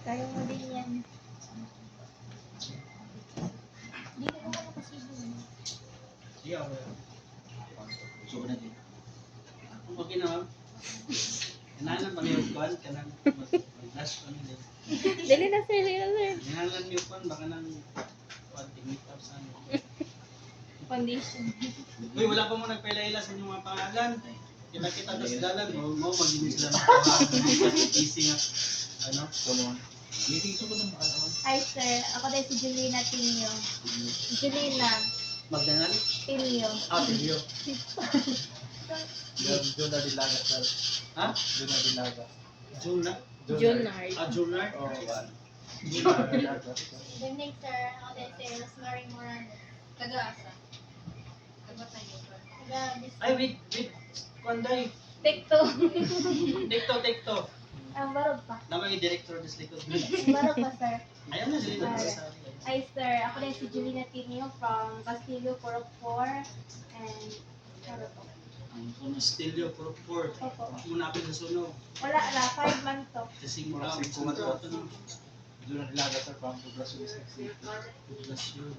Kaya mo din yan. Hindi ko naman kasi yun. Sige ako. Suko na din. Okay na, ma'am. Kailangan pa niyo kuhan ka nang mag-flash ko nila. Dali na sir, dali na sir. Kailangan niyo kuhan baka nang kuhan make up sa ano. Condition. Uy, wala pa mo nagpaila-ila sa inyong mga pangalan. Kita-kita tas dalan mo magiging sila ng pangalan. Easy nga. Ano? Come on. Meeting suko na ano. Hi sir, ako din si Julina Tinio. Julina Magdanali? Tinio. Ah, video. Doon na dilaga, sir. Ha? Doon na dilaga. June na? Junard. Ah, June na? Oh, one. Good evening sir, ako din si Rosemary Morales. Taga-asa. Taga-tayo. Ay, wait. Kuanday. Tekto. Tekto. Ang barog pa. Naman yung director des likod. Barog pa sir. Ayaw na, dili na sa akin. Hi sir, ako din si Julina Tinio from Castillo, Purok 4. And ano to? Ang Stilio Pro 4. Opo. Muna ako sa sunog. Wala na, 5 months to. Kasi mura ako sa sunog. Doon na dilaga, sir. From Poblacion District City. Poblasyon.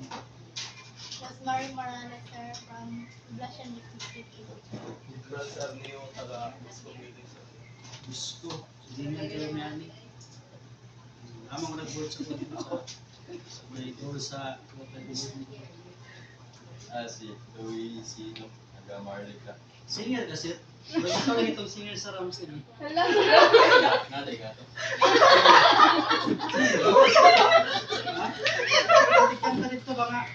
Rosemary Morales sir from Poblacion District City. Well, sir, niyo taga Bisco Meeting, sir. Gusto. Hindi nga kayo may ani. Amang nag-board sa kung dito sa may tour sa Si Louis, si Taga-Marlica. singer kasi. Pero ito lang itong singer sa Rams na Hello. Naday ka to. Kanta nito ba nga?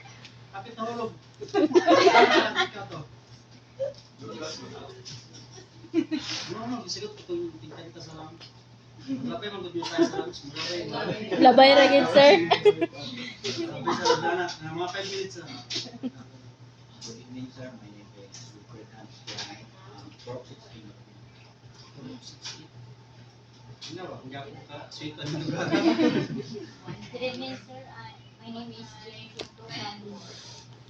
Kapit na hulog. Kanta to. Ano, bisigot ko itong tingkanta sa Rams. Maglapay man gud tayo sa Rams. Maglapay. Labay ra gid sir. Maglapay sa Lagana. Mga 5 minutes na. Good evening, sir. My name is Wilfred Hamstring. Prop 16. Ano ba? Ang gapo ka. Sweet ang lugar. Good evening sir, my name is Jane Pinto from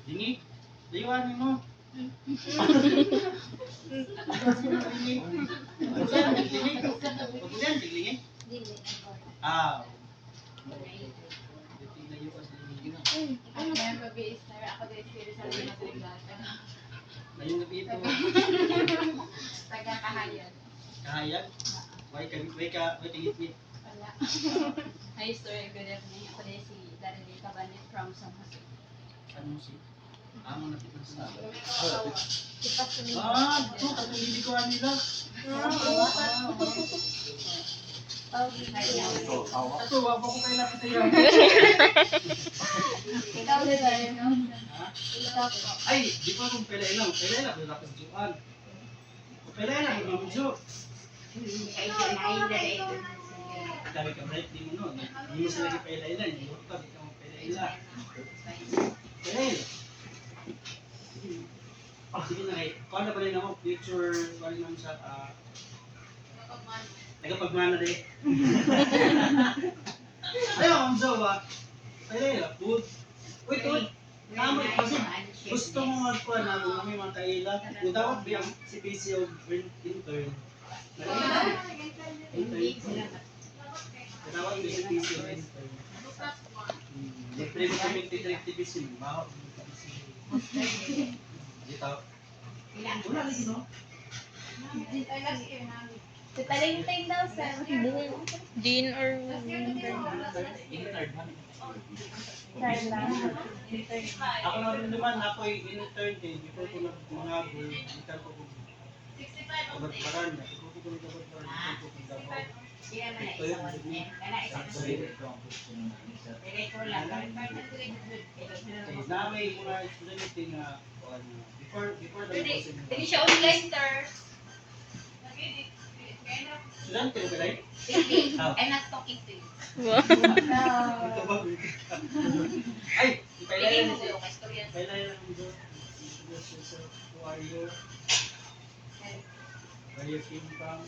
Dingi. Liwanin mo. Dingi. Dili. Ah. Ako na yung babi sir. Ako din si Rizal Madrigal. Ayun na dito. Taga-kahayan. Kahayag. Way kagit-git. Wala. Hi sir, good evening. Ako din si Darlene Cabanet from San Jose. Ano si? Amo na kita sa. Kita sumi. Ito kasi hindi ko nila. So, awa. Ito wa ko kay lapit tayo. Ikaw sir. Ha? Ikaw po. Ay, di pa kung pala ilang ko lapit juan. Pala ilang ko medyo. Dami ka break di mo no. Hindi mo sila ipailan, hindi mo pa di ka mo pailan. Pailan. Sige na kay. Kung na ba rin ako future wala naman sa nagapagmana rin. Ayaw, ang jowa. Pailan, food. Wait. Naman kasi gusto mo magkuha na may mga kaila. Kung dapat biyang si PC o intern. Dapat mo si PC o intern. Nag-preview kami activity baho. Dito. Wala lagi no? Si Taling-ting daw sir. Jean or Intern. Sir lang. Ako na rin naman, ako'y intern kay before ko mga ikan ko ko. Kabat-baran, ako ko kabat-baran, ko kabat-baran. Ito yun. Namay muna estudyante nga before the Hindi siya online sir. estudyante ko ba I'm not talking to you. Ito ba? Ay, Pili mo kailangan ko kay storya. kailangan lang doon. Who are you? Where you came from?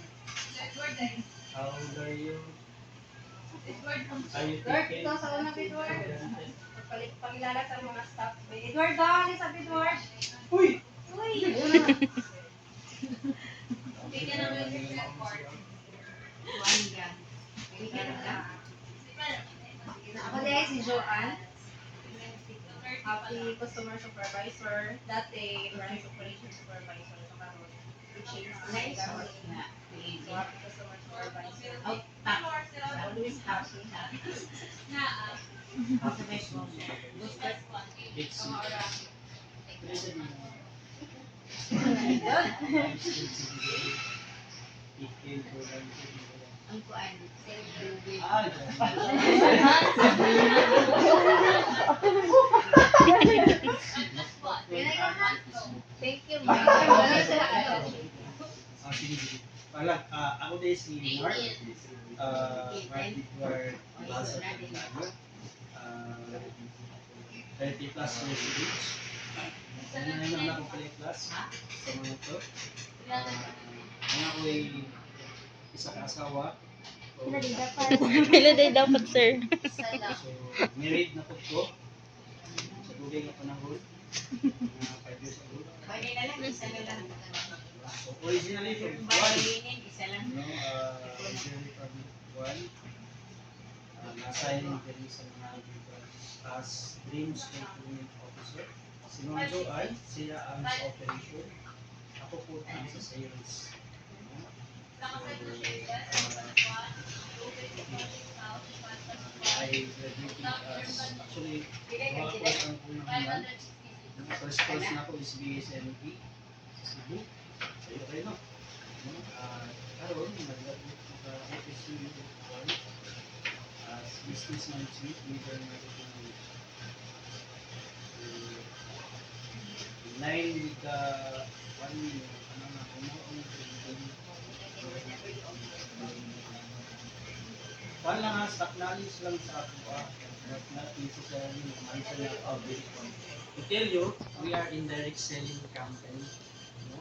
How old are you? Are you Lord, taking? ikaw sa unang Edward. Pagkilala sa mga staff. Edward, dali sa Edward. Uy! Uy! Bigyan ng record. Bigyan ng si Joanne. Happy customer supervisor. Dati, branch operation supervisor. So, karon i-change na sila. So, happy customer supervisor. Always happy. It's Ang kuan. Thank you, Mike. Wala, ako din si Mark. Mark Edward Plaza Tandano. 30 plus years of age. Ano na naman ako pala class sa mga to. Ang ako ay isang asawa. So, Pila day dapat, sir? so married na po ko. Sa dugay nga panahon. Mga 5 years ago. So originally from Guam. No, originally from Guam. Na-assign din sa mga as Dreams Fulfillment Officer. Si Ma'am Joanne, siya ang sa operation. Ako po ang sa sales. I graduated as, actually, gawa ko ang unang first course na ako is BSNP sa Cebu. Sa iyo kayo, no? Karoon, nag-graduate ko sa FSU as business management, major marketing management. In line with the one lang ha, stock knowledge lang sa ako but not necessarily answer na public one. To tell you, we are in direct selling company. No?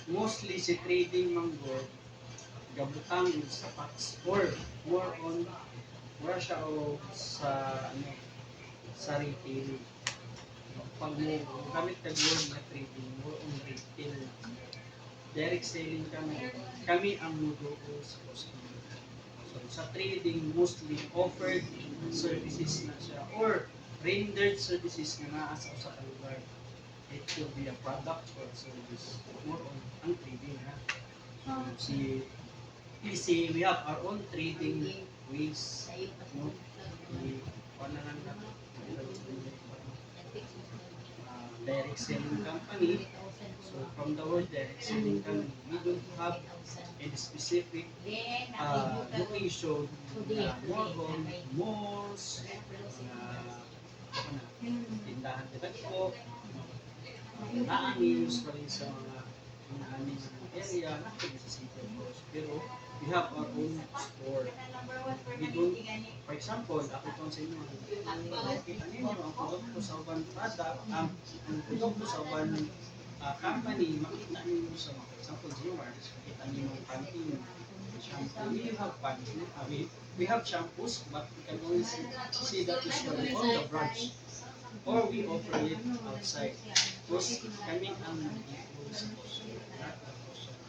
Mostly si trading manggo, gabutang sa packs or more on mura siya o sa sa retail. Pag mo gamit ka word na trading, more on retail. Direct selling kami ang mudo sa customer. So sa trading, mostly offered services na siya or rendered services na naasa sa lugar. It could be a product or service. More on ang trading ha. Si PC, we have our own trading ways. No? Direct selling company. So from the word direct selling company, we don't have any specific location na more on malls, tindahan ko, naami usually sa mga naami area, natin sa city of course. Pero we have our own store. We don't, for example, ako itong sa inyo, makita ninyo, ang produkto sa uban product, ang produkto sa uban company, makita ninyo sa mga, for example, G-Mars, makita ninyo ang canteen, shampoo. We have canteen, we have shampoos, but we can only see that usually on the branch. Or we offer it outside. Tapos kami ang nag-i-close sa customer, not the customer.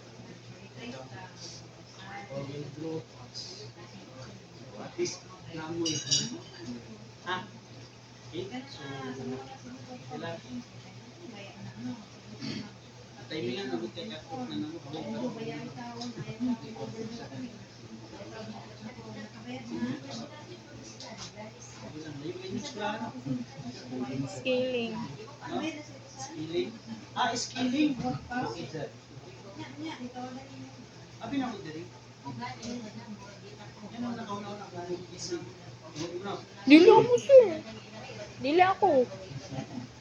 Or we grow pots. So at least namoy. Ha? Okay? So, sila. Timingan ang kay kakot na namo Scaling. Scaling. Scaling. Abi na ko diri. Yan ang nakaunaw na galing isang. Dili ako, sir. Dili ako.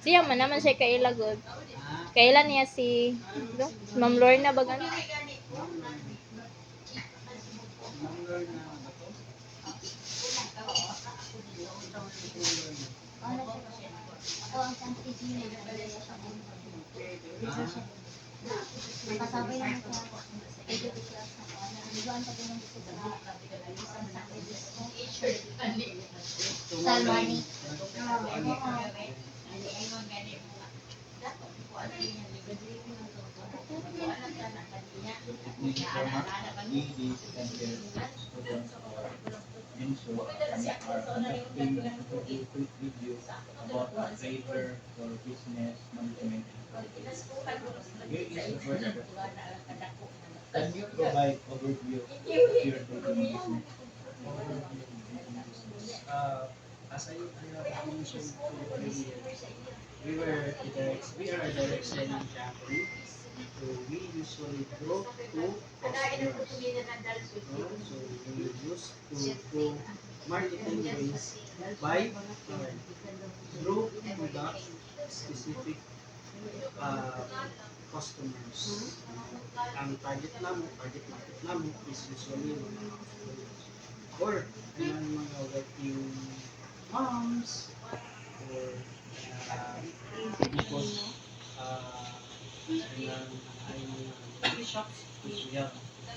Siya man naman siya kailagod. Kailan niya si Ma'am Lorna bagan? Nakasabay lang sa education na ko. Nagluan pa din ng Salmani. And so, we are conducting a quick video about trader or business management and strategy. Here is the first question. Can you provide overview of your trading business? As I have mentioned earlier, we are a direct selling company. So we usually go to customers. No? So we used to go marketing ways by through products specific uh, customers. Ang target market namin is usually mga households or mga working moms or people ay shops which we have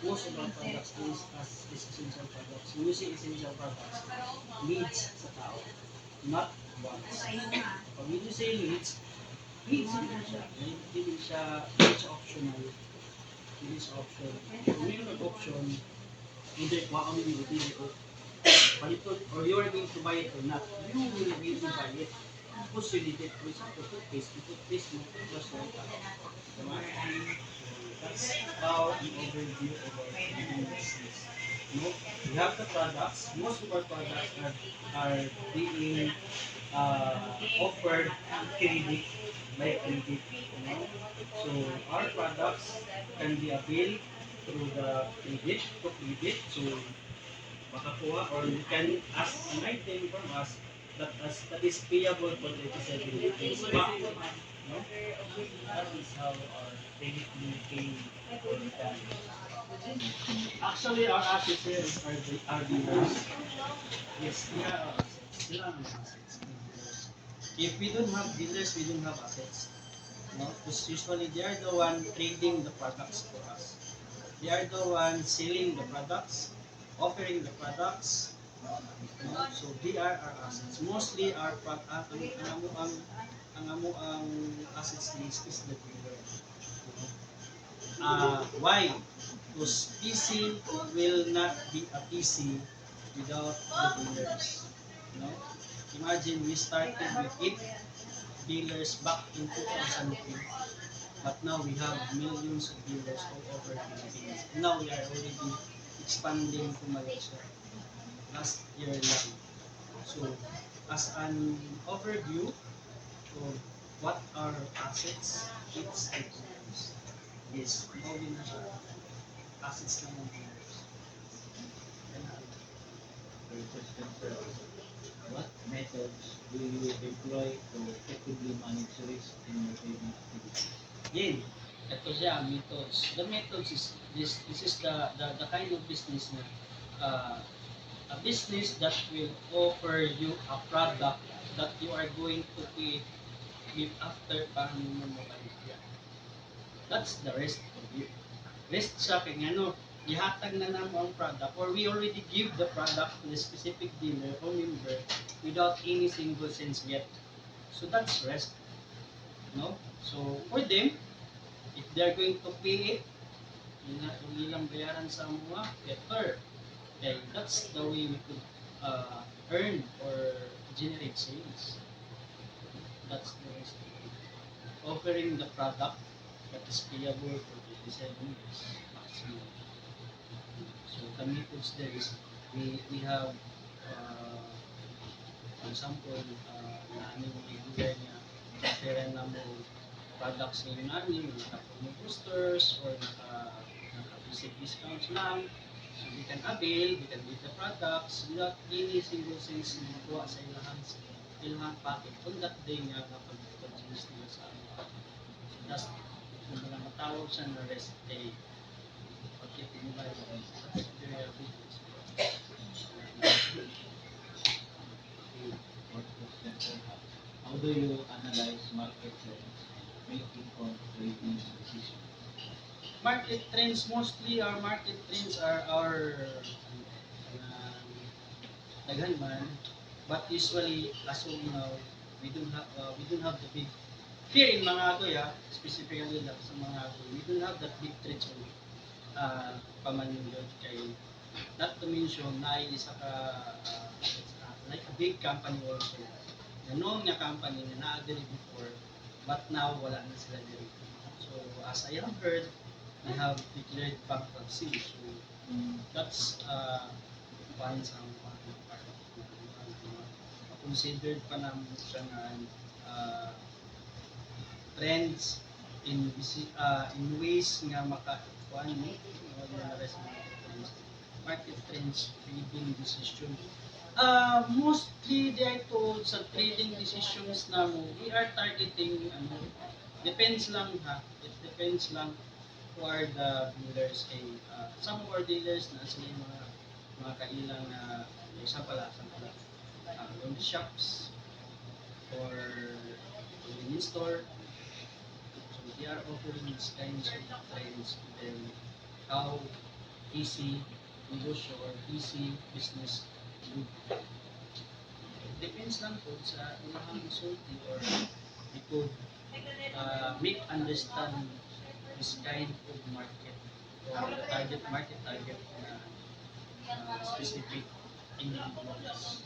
most of our products is as essential products. When you say essential products, needs sa tao, not wants. Pag you say needs din siya. Hindi siya optional. Hindi siya option. Kung mayroon ng option, either kuha kami yung hindi o palito, or you are going to buy it or not, you will really buy it. Because you need it. For example, toothpaste, mo, just like that. Diba? That's how the overview of our trading business. No? We have the products. Most of our products are being offered credit by credit. You know? So our products can be availed through the credit to credit. So makakuha or you can ask an item from us that is payable for 37 days back. No? That is how our credit being paid all the time. Actually, our assets here are dealers. Yes, they are our assets. They are our assets. If we don't have dealers, we don't have assets. No? Because usually they are the one trading the products for us. They are the one selling the products, offering the products. No? So they are our assets. Mostly our ang assets is the dealer. Why? Because PC will not be a PC without the dealers. You know? Imagine we started with 8 dealers back in 2002, but now we have millions of dealers all over the Philippines. Now we are already expanding to Malaysia. Last year lang. So, as an overview of what are assets, it's the dealers. Yes, all din na siya. Assets lang ng dealers. Third question, sir. What methods do you employ to effectively manage risk in your trading activities? Again, ito siya, methods. The methods is this is the kind of business na a business that will offer you a product that you are going to pay with after paano mo yan. That's the rest of you. Rest siya kay ano, ihatag na namo ang product or we already give the product to the specific dealer or member without any single cents yet. So that's rest. No? So for them, if they're going to pay it, ilang bayaran sa mga better. Okay, that's the way we could earn or generate sales. That's the rest. Offering the product that is payable for 27 years maximum. So the methods there is we have for example na ano yung i-dealer niya pera na mo products ngayon namin naka-promo boosters or naka-basic discounts lang so we can avail, we can get the products without any single cents na makuha sa ilahan packet kung that day nga kapag-purchase nila sa amin. So that's kung mga matawag siya na rest day pagkitin ba yun that's very business. Fourth question, sir. How do you analyze market trends, make informed trading decisions? Market trends, mostly our market trends are our daghan man, but usually as of now we don't have the big here in Mangagoy specifically lang sa Mangagoy we don't have that big trends on pamanindot kay not to mention, na isa ka, like a big company also. Na noon nga company na na-agree before, but now wala na sila diri. So, as I have heard, they have declared bankruptcy. So, that's one sa considered pa naman siya nga trends in ways nga maka-kuan mo market trends trading decision. Mostly di ay to sa trading decisions na mo, we are targeting depends lang ha, it depends lang who are the dealers kay some of our dealers na sila yung mga kailang na isa pala laundry shops or convenience store. So they are offering these kinds of trends to them how easy negosyo or easy business do. Depends lang po sa ilang consulti or we could make understand this kind of market or the target market target na specific individuals.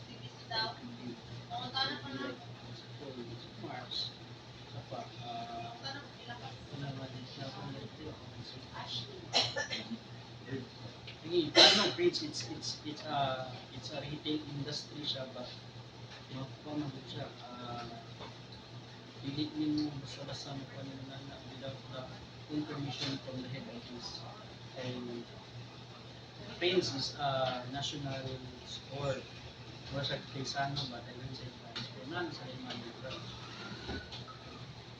Mars. Apa? No, Prince, it's a retail industry siya, but makuha mo siya. Hindi mo basta-basta mo pa na without the information from the head office. And Prince is a national sport. Mura siya Quezano, but I don't say Prince. Pero na sa Liman.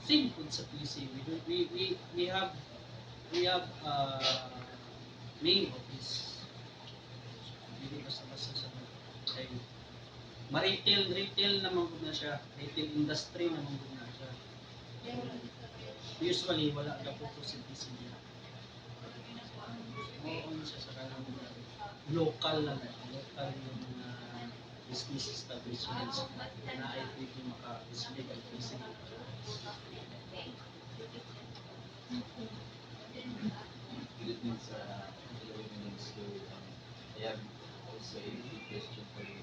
Same food sa PC. We have main office. Hindi basta-basta sa ay retail naman gud na siya. Retail industry naman gud na siya. Usually wala na po sa PC niya. Oo, siya sa kanang local lang, local yung mga business establishments na ay pwede maka-display ang PC. It means, so, I have also a question for you.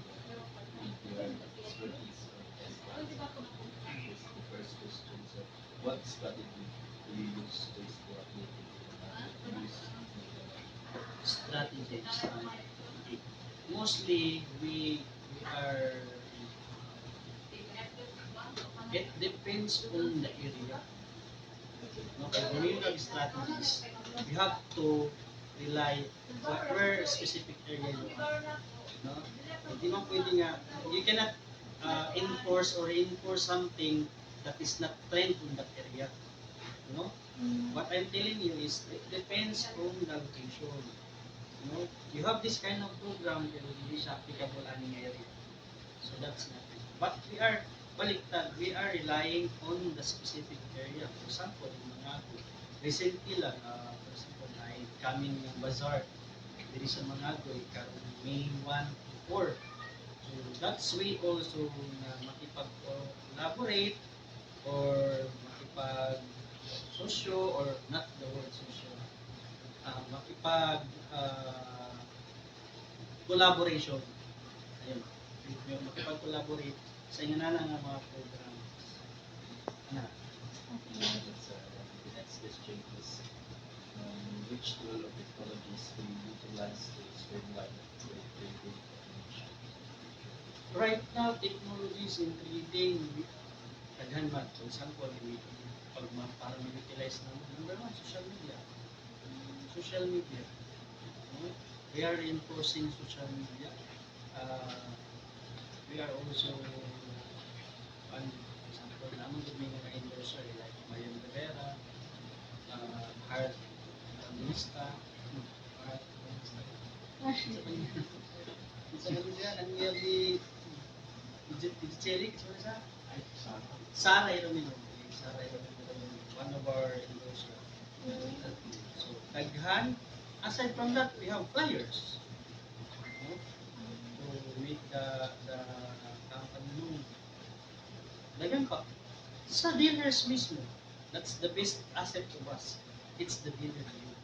If you are expertise on this the first question. So, what strategy do you use to update Strategies. Mostly, we are, it depends on the area. Okay, when you have strategies, you have to rely where specific area you are. No? Hindi mo pwede nga, you cannot enforce or reinforce something that is not trend in that area. You know? What I'm telling you is, it depends on the location. You know? You have this kind of program, pero hindi siya applicable any area. So that's not it. But we are relying on the specific area. For example, in Mangago, recently lang, for example, ay coming yung bazaar, diri sa Mangago, ikaroon May 1 to 4. So that's way also na makipag-collaborate or makipag-sosyo or not the word sosyo, collaboration. Ayun, makipag-collaborate sa inyo na lang ang mga program. Ano? The next question is, which tool of technologies do you utilize to streamline trading information? Right now, technologies in trading, daghan man. For example, para ma-utilize naman, number one, social media. Social media. We are reinforcing social media. We are also, for example, naman kami mga endorser like Marian Rivera, Heart Minister, Heart Minister. Isa kami siya, nangyayal ni Cherry, kasi siya? Sarah Iramino. Sarah Iramino, one of our endorser. So, daghan. Aside from that, we have flyers. To make the company known. Daghan pa. Sa dealers mismo. That's the best asset to us. It's the dealer view.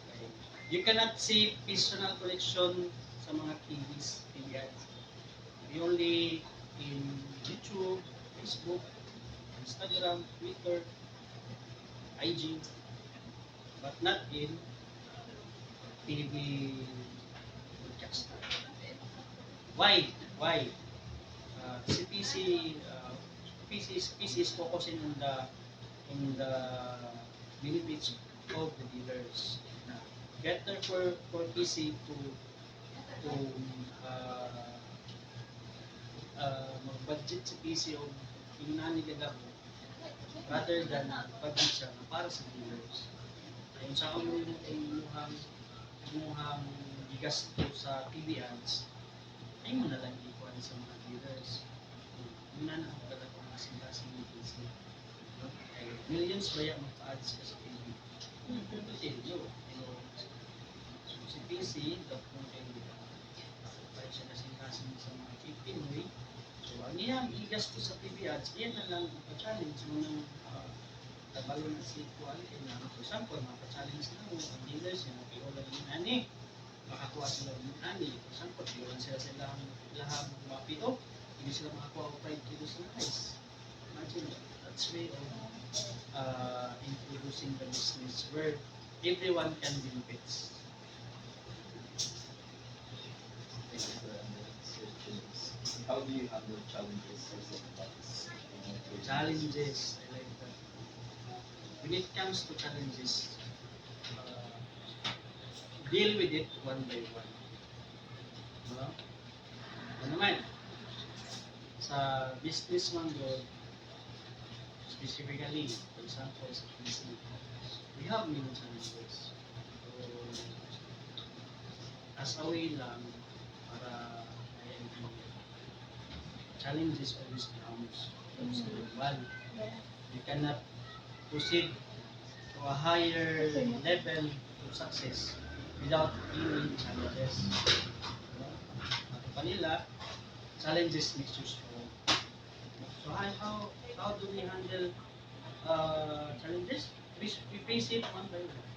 Okay. You cannot see personal collection sa mga KBs, PBIs. We only in YouTube, Facebook, Instagram, Twitter, IG, but not in TV broadcast. Why? Why? Si PC is focusing on the benefits of the dealers. Better for PC to mag-budget si PC o inani nila rather than budget siya na para sa dealers. Kung sa mo imuhang gasto sa TV ads, ay mo na lang ikuan sa mga dealers. Muna na ang talagang kasing-kasing ng PC. Ay, millions ba yan magpa-ads ka sa TV? Ito yun. So, si PC, dapat mo kayo kahit siya kasing-kasing sa mga Pinoy. So, ang iyang igasto sa TV ads, yan na lang ipa-challenge mo ng tabalo na si quality na. For example, mapa-challenge na mo ang dealers yung piola yung ani. Makakuha sila yung ani. For example, piola sila lahang mapito. Hindi sila makakuha o 5 kilos ng rice. Imagine, that's way of introducing the business where everyone can benefit. Thank you for the next question is, how do you handle challenges or setbacks? Challenges, I like that. When it comes to challenges, deal with it one by one. No? Ano naman? Sa business man doon, specifically, for example, sa PC, we have many challenges. So, as a way lang, para challenges always comes to one. You cannot proceed to a higher level of success without any challenges. At kanila, challenges makes you strong. So how do we handle challenges? We face it one by one.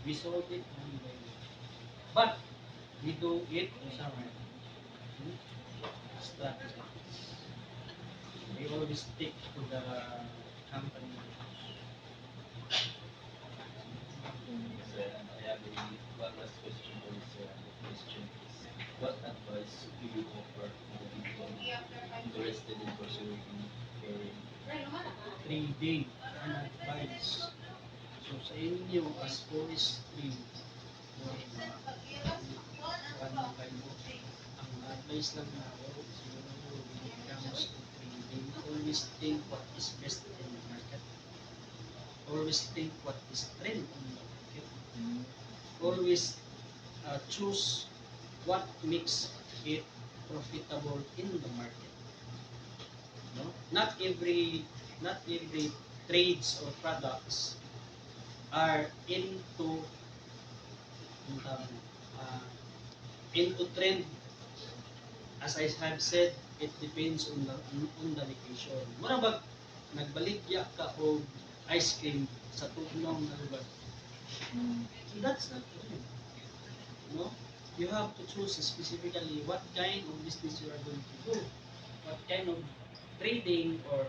We solve it one by one. But we do it somewhere. Strategy. We always stick to the company. I have one last question for the question is, what advice do you offer to people interested in pursuing career? Trading and advice. So sa inyo as forestry, ang advice lang na ako, siguro when it comes to trading, always think what is best in the market. Always think what is trend in the market. Always choose what makes it profitable in the market. No? Not every trades or products are into trend. As I have said, it depends on the location. Mura ba nagbaligya ka o ice cream sa tugnaw na lugar? That's not true. No? You have to choose specifically what kind of business you are going to do, what kind of trading or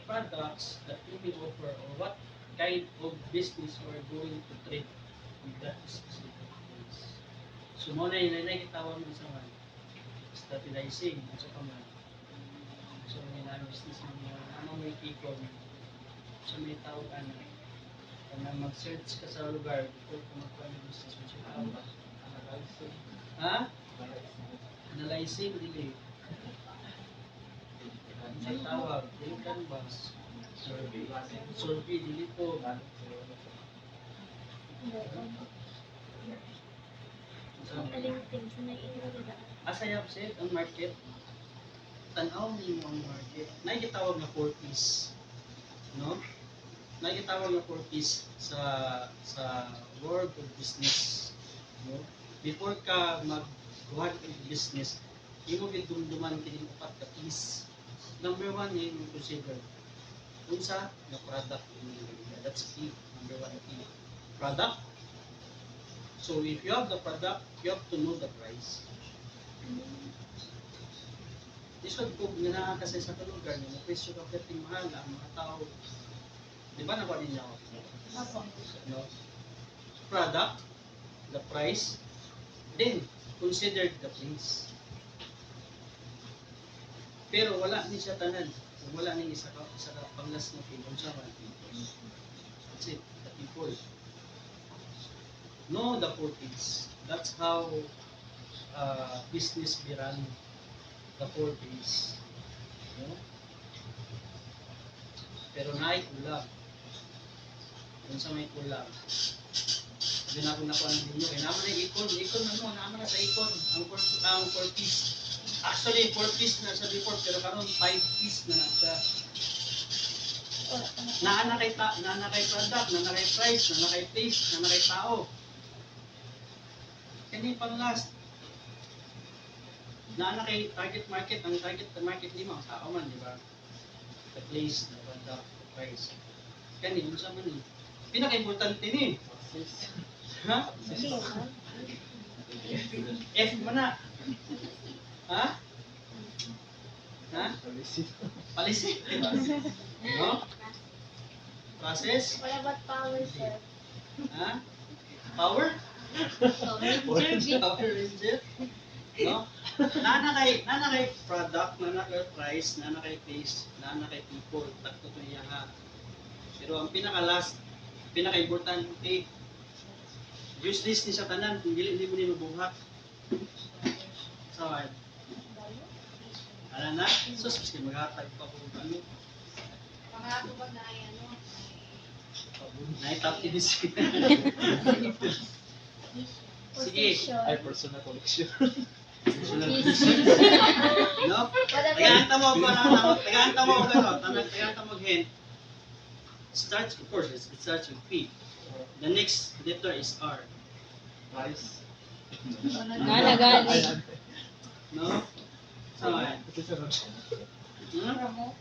products that you may offer, or what kind of business you are going to trade with that specific place. So muna yun na kitawag mo sa man, strategizing sa kaman. So may na business mo ano may ikon, so may tawag na mag-search ka sa lugar before ka magkuha ng business mo siya tawag. Ha? Analyzing, dili. May tawag, dili canvas. Survey. Survey, dili po. As I have said, ang market, tanaw niyo ang market. Nakikitawag na 4 P's. No? Nakikitawag na 4 P's sa world of business. No? Before ka mag-world of business, imo gidumduman kining upat ka P's. Number 1 yung consider. Unsa na product. That's P. Number 1 P. Product. So if you have the product, you have to know the price. Isod ko nga kasi sa lugar niya, may presyo ka perting mahal ang mga tao. Di ba nakuha ninyo? No? Product, the price, then consider the place. Pero wala ni siya tanan. Wala ni isa ka panglas na people sa mga people. That's it, the people. Know the purpose. That's how business be run. The purpose. No? Pero naay kulang. Kung sa may kulang. Hindi na ako nakuha ng ninyo. Kaya naman na ikon. Ikon ano, naman na sa ikon. Ang purpose. Actually, 4 piece na sa before, pero karon 5 piece na siya. Na kay product, na kay price, na kay place, na kay tao. Kani pang last. Na kay target market, ang target market ni mo tao man, di ba? The place, the product, the price. Kani unsa man ni? Pinaka-importante ni. Ha? F man na. Ha? Ha? Policy. No? Process? What about power, sir? Ha? Power? Power Ranger? No? Nana kay product, nana kay price, nana kay taste, nana kay people. Tatlo to niya ha. Pero ang pinaka-last, pinaka-importante, useless ni sa tanan, kung hindi mo ninubuhat. Sawad. Ala na? Sus, maski maghatag pa kung ano. Pangato ba na ay ano? Naitap tinis. Sige. Ay, personal collection. No? What about Tagaanta mo ko na, tagaanta mo ko tagaanta mo hint. Starts, of course, it starts with P. The next letter is R. Price. Nga gani. No? Saan? Ito sa road. Hmm? promote?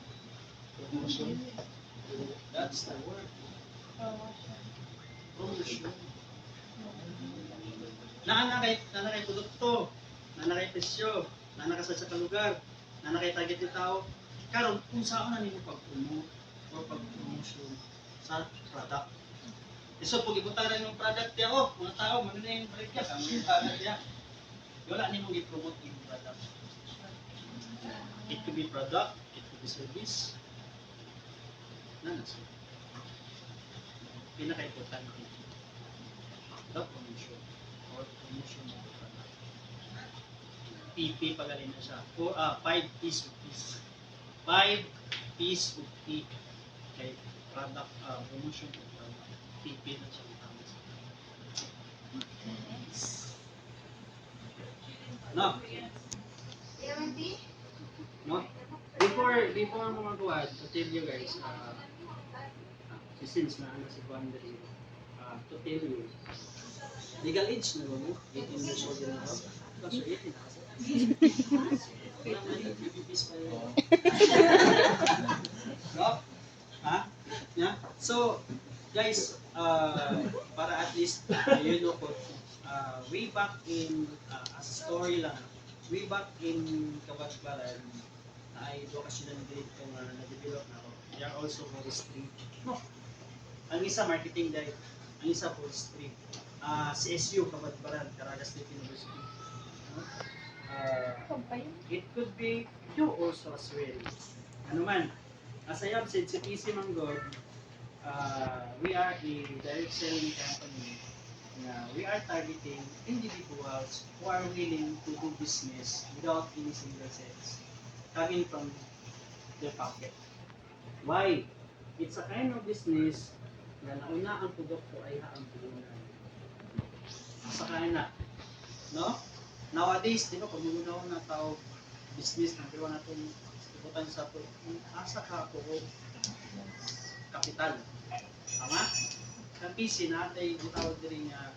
Promotion. That's the word. Promotion. Nanakay produkto, nanakay presyo, nanakasad sa kalugar, nanakay target ng tao. Karon kung saan na nimo pag-promote or pag-promotion sa product. Iso pag ibutaran yung product niya, oh, mga tao, ano na yung balik niya, kang yung product niya. Wala nimo i-promote yung product. It could be product, it could be service. Nanas. Pinaka-importante. The promotion or promotion of the product. PP pagaling na siya. 5 piece of piece. 5 piece of P. Okay, product, promotion of product. PP na siya. No? No? Before mo magawa, to tell you guys, since na ano si Juan Dali, to tell you, legal age na mo, 18 years old na ako. Kaso 18 na kasi. Wala man yung BBPs pa yun. No? Ha? Yeah? So, guys, para at least, you know po, way back in, as a story lang, way back in Kabadbaran, ay doon kasi na-develop kung na-develop na ako. They are also forestry. No. Ang isa marketing dahil, ang isa forestry. CSU, Kabadbaran, Caraga State University. No? It could be you also as well. Ano man, as I have said, si PC Manggod, we are a direct selling company na we are targeting individuals who are willing to do business without any single cents coming from their pocket. Why? It's a kind of business na nauna ang produkto ay haampunan. Sa kanya, no? Nowadays, di ba, pag magunaw na tao business na diwa natin ibutan sa ito, asa ka po kapital. Tama? Ang PC natin, tawag din niya,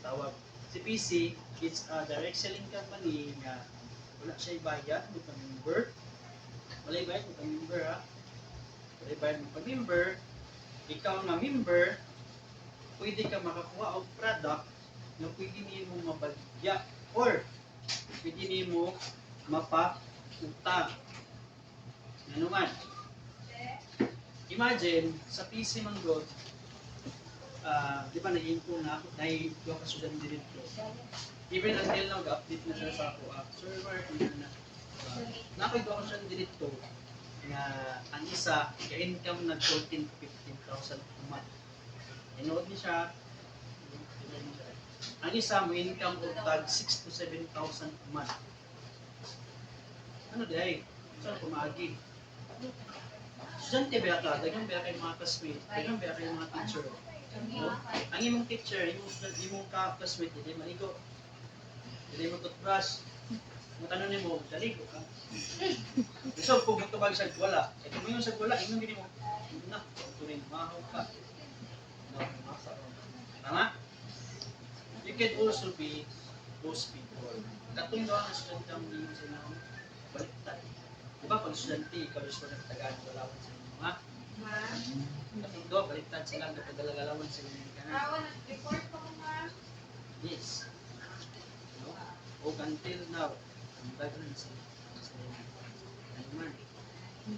tawag. Si PC, it's a direct selling company nga wala siya ibayad kung member. Wala ibayad kung member, ha? Wala ibayad kung member. Ikaw na member, pwede ka makakuha og product na pwede nimo mabaligya or pwede nimo mapa-utang. Ano man? Imagine, sa PC man God, di ba nag-info na ako, dahil ko kasudan dito. Even until now, ga-update na sila sa ako. Server, nakoy ko kasudan dito nga ang isa, ka-income na 14 to 15,000 a month. Inood niya siya, ang isa mo income o tag 6 to 7,000 a month. Ano day? Saan pumagi? Estudyante ba ka? Dagang ba kayo mga classmate? Dagang ba kayo mga teacher? No? Ang imong teacher, imong ka-classmate, hindi maligo. Hindi mo toothbrush. Ang tanong mo, daligo ka. So, kung magtubag sa wala, ito mo yung sa wala, inong gini mo, na, ito rin, mahaw ka. No, tama? You can also be those people. Katong doon ang estudyante ang hindi mo sa inyo, baliktad. Diba pag estudyante, ikaw yung estudyante tagaan, galawan sa inyo, ha? Katong doon, baliktad sila, nagpagalawan sa inyo. Report ko ma. Yes. No? O until now, ang background sa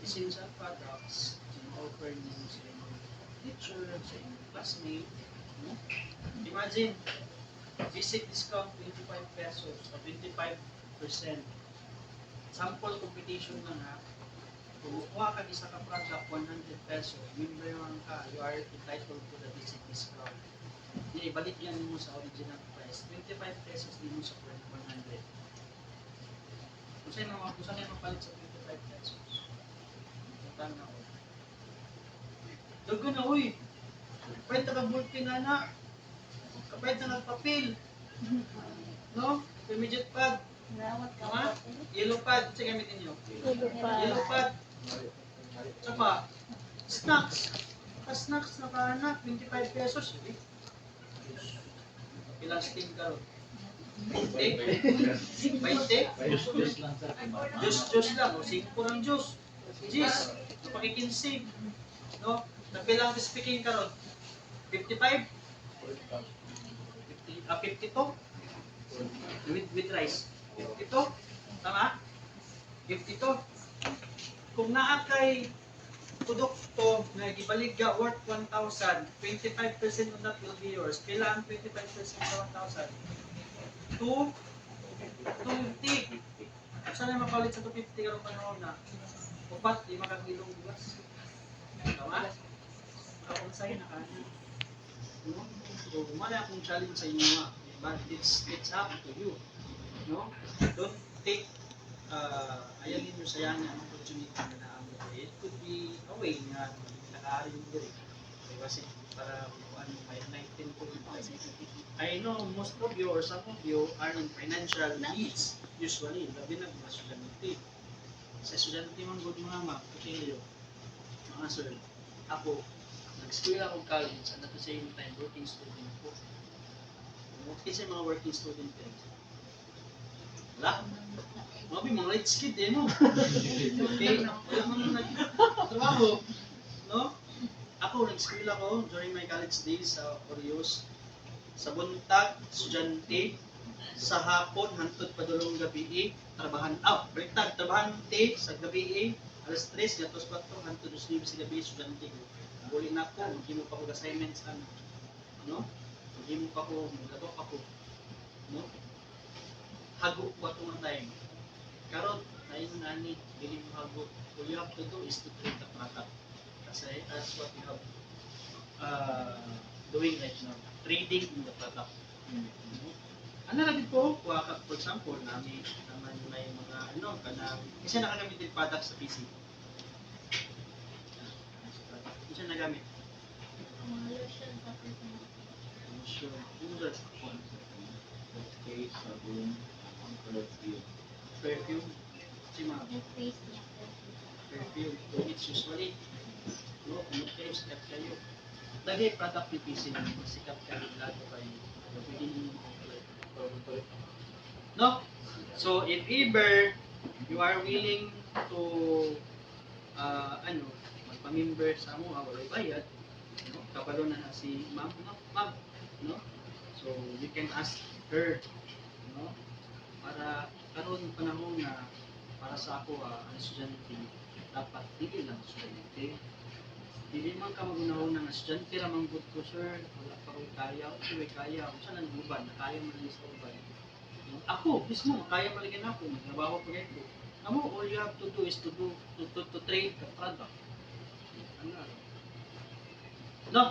essential products offer niyo sa inyong teacher, sa inyong classmate. No? Imagine, basic discount 25 pesos o 25%. Sample competition na nga, kung kuha ka isa ka product 100 pesos, member naman ka, you are entitled to the basic discount. Hindi, ibalik yan mo sa original price. 25 pesos din mo sa 100. Kung saan yung mapalit sa 25 pesos? Utang na ako. Dago na, uy! Kapahit na ka-bulletin na na. Kapahit na nagpapil. No? Immediate pad. Tama? Yellow pad. Sige, gamitin nyo. Yellow pad. Sapa? Snacks. Snacks na kaanak. 25 pesos. Ilang steam ka ron? 20? 20? Juice lang. O 5 lang juice. Jis. Pakikinsig. No? Napilang speaking ka ron? 55? 52? With rice. 52? Tama? 52? Kung naa kay produkto na gibalik ka worth 1,000, 25% of that will be yours. Pila ang 25% sa 1,000? 250. Saan na mapalit sa 250 karong panahon na? Upat, di makakilong bugas. Tama? Kapag sa'yo na kanin. No? So, umala akong challenge sa inyo nga. But it's up to you. No? Don't take ayaw ninyo sayang ang opportunity na naamot. It could be a way nga nakaarin mo rin. Kasi para may 19 po. I know most of you or some of you are in financial needs. Usually, labi na mga estudyante. Sa estudyante man good mga ma'am, mga sir, ako, nag-school ako college and at the same time, working student po. Kasi mga working student din. Wala? Mga rich kid eh, no? Okay, wala mga nag-trabaho. No? Ako, nag-school ako during my college days sa Orios. Sa buntag, estudyante. Sa hapon, hantod padulong gabi, trabahan. Baliktad, trabahan sa gabi, alas 3, gatos 4, hantod sa gabi, estudyante ko. Uli na ako, hindi mo pa ko assignments, ano? Hindi mo pa ko, magabok ako. No? Hago pa itong time. Karon, tayo nani, hindi mo hago. All you have to do is to treat the product. Kasi that's what you have doing right now. Trading in the product. Ano lang po, for example, namin naman may mga kasi nakagamit din product sa PC. Kasi nagamit. Lotion. Toothpaste, sabon, perfume. Perfume. Si mga perfume. So it's usually, no, kung kayo, sikat kayo. Lagay product ni PC na sikat kayo, lahat kayo. No? So if ever you are willing to magpa-member sa mo, walay bayad, No? Kabalo na si ma'am, no? Ma'am, no? So, you can ask her, no? Para karon panahon na para sa ako ang estudyante dapat dili lang estudyante. Dili man ka magunahon ng estudyante ra man gud ko sir, wala pa ko kaya, okay kaya, unsa nang uban, kaya man ni sa uban. No? Ako mismo kaya maligyan ako, magtrabaho pa gyud ko. Amo, all you have to do is to trade the product. Ano? No?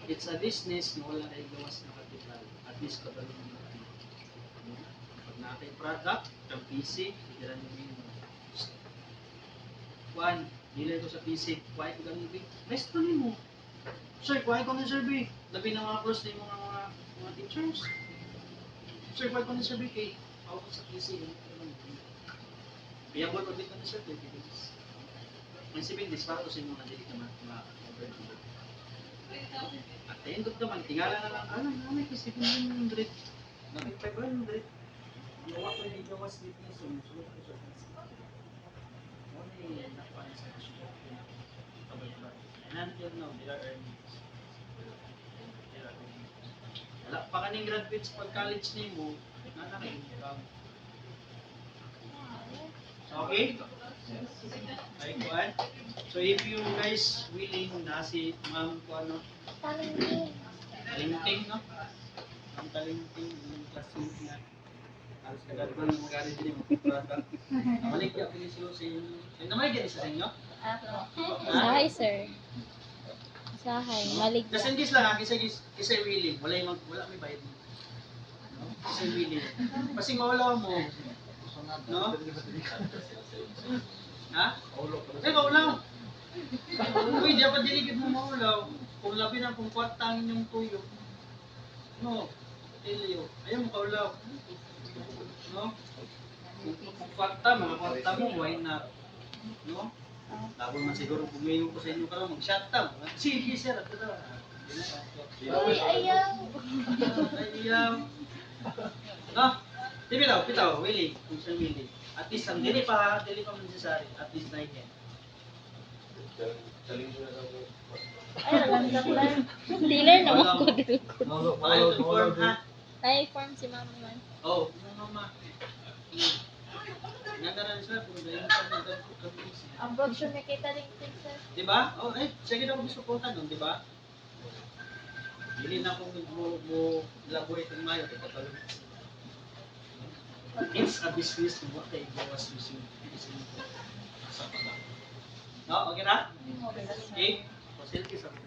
It's a business na wala ay gawas na kapital. At least kabalo mo na. Pag nakay product, ang PC, idiran mo yung Juan, nilay ko sa PC, kuhay ko ganun big. Rest na mo. Sir, kuhay ko ng survey. Labi na mga close na yung mga teachers. Sir, kuhay ko ng survey kay ako sa PC. Kaya ko dito ng survey. Ang 7 days para ko sa mga dili ka ma-overdo. At the end of the month, tingala na lang, namin kasi 700. Namin 500. Nawa ko yung gawas dito na sunod ko sa only nakuha sa susunod ko na kabay-kabay. And until now, they are earning. Wala pa kaning graduates pag college na mo, nanakain. Okay? Ay, kuhan. So if you guys willing na si ma'am ko ano, talinting, no? Ang talinting, yung classmate niya. Alas kagad ko nang mag-aari din yung product. Namalik niya, pinisilo sa inyo. Namalik yan isa sa inyo? Sahay, sir. Sahay, malig. Kasi hindi lang, kisa willing. Wala may bayad mo. No? Kisa willing. Kasi mawala mo. No? Ha? Eh, maulaw. Uy, dapat diligid mo maulaw. Kung labi na kung kwartangin yung tuyo. No. Elio. Ayaw mo kaulaw. No? Kung kwarta, mga kwarta mo, why not? No? Labon man siguro pumayo ko sa inyo karon mag-shut down. Sige, sir. Uy, ayaw. Ayaw. No? Di bitaw, willing. Kung siya willing. At least, ang dili pa necessary. At least na ikin. Dealer naman ko dito. Ayaw to form, ha? Nai-form si mama man. Oh, yung mama. Nagaran sila, kung dahil sa mga kapis. Ang brochure may kita rin, sir. Di ba? Oh, sige na kung suportan nun, di ba? Hindi na kung mo elaborate ng mayo, kapag it's a business na what they gawas using sa pala. No, okay na? Okay. Facilities. Okay.